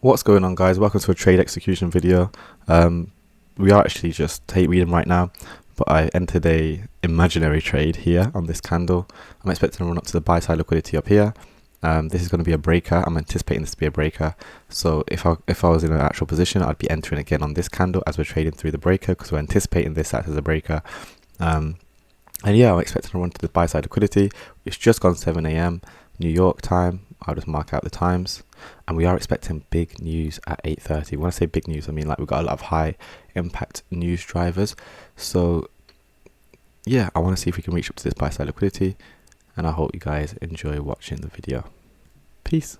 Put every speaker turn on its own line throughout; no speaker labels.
What's going on, guys? Welcome to a trade execution video. We are actually just tape reading right now, but I entered a imaginary trade here on this candle. I'm expecting to run up to the buy side liquidity up here. This is going to be a breaker. I'm anticipating this to be a breaker. So if I was in an actual position, I'd be entering again on this candle as we're trading through the breaker, because we're anticipating this act as a breaker. And yeah, I'm expecting to run to the buy side liquidity. It's just gone 7 a.m. New York time. I'll just mark out the times. And we are expecting big news at 8:30. When I say big news, I mean like we've got a lot of high impact news drivers. So yeah, I want to see if we can reach up to this buy side liquidity, and I hope you guys enjoy watching the video. Peace.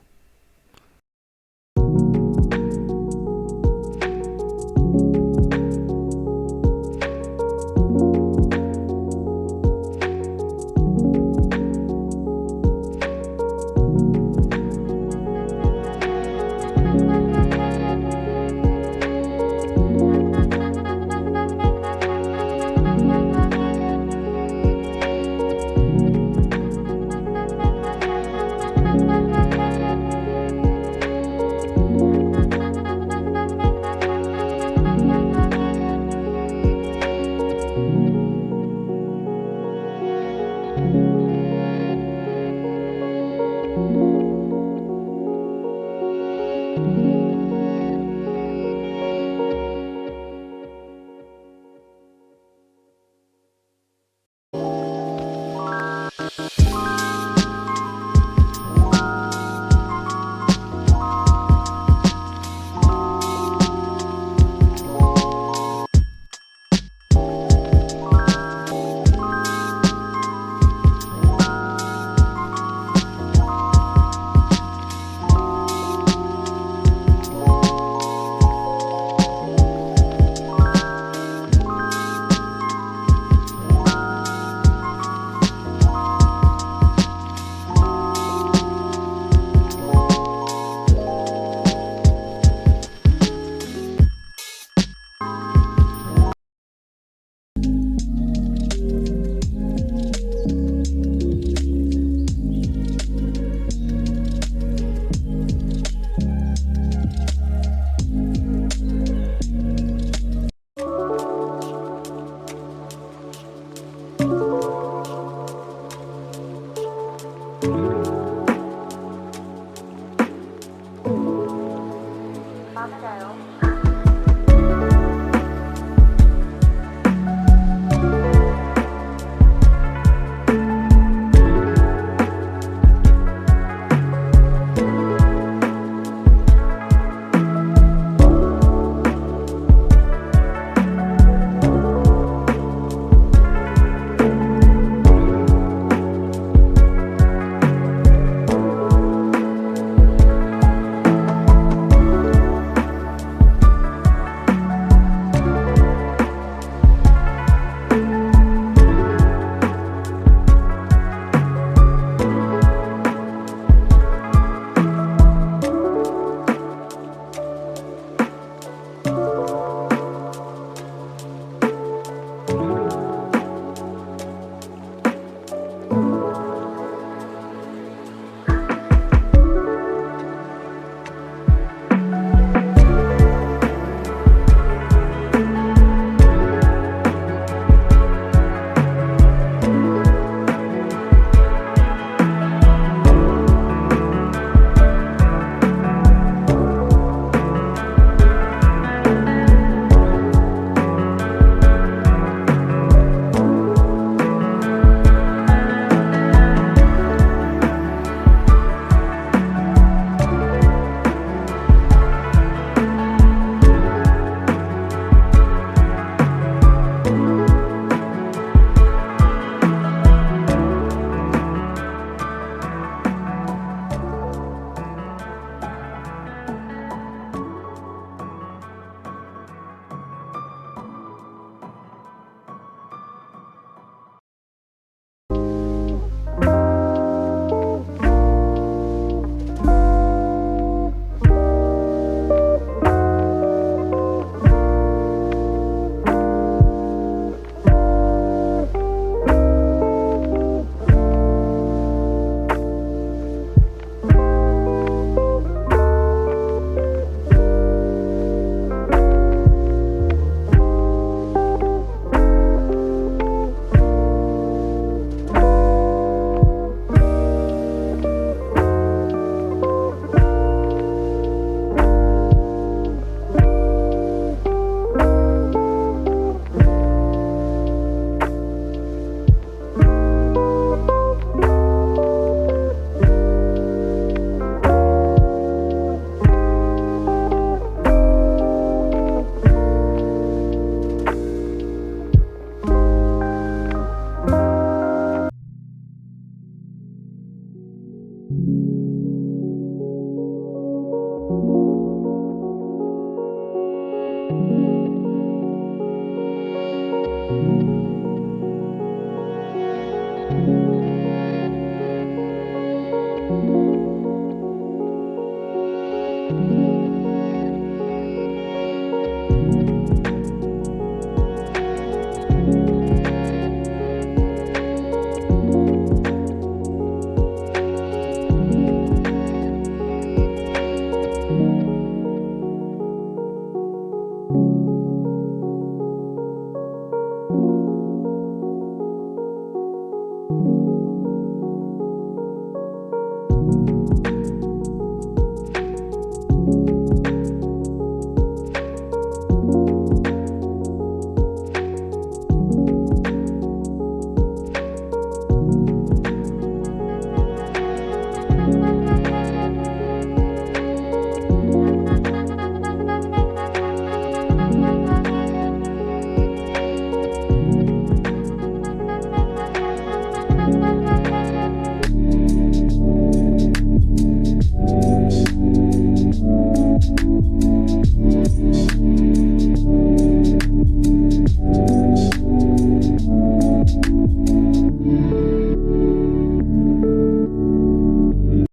you.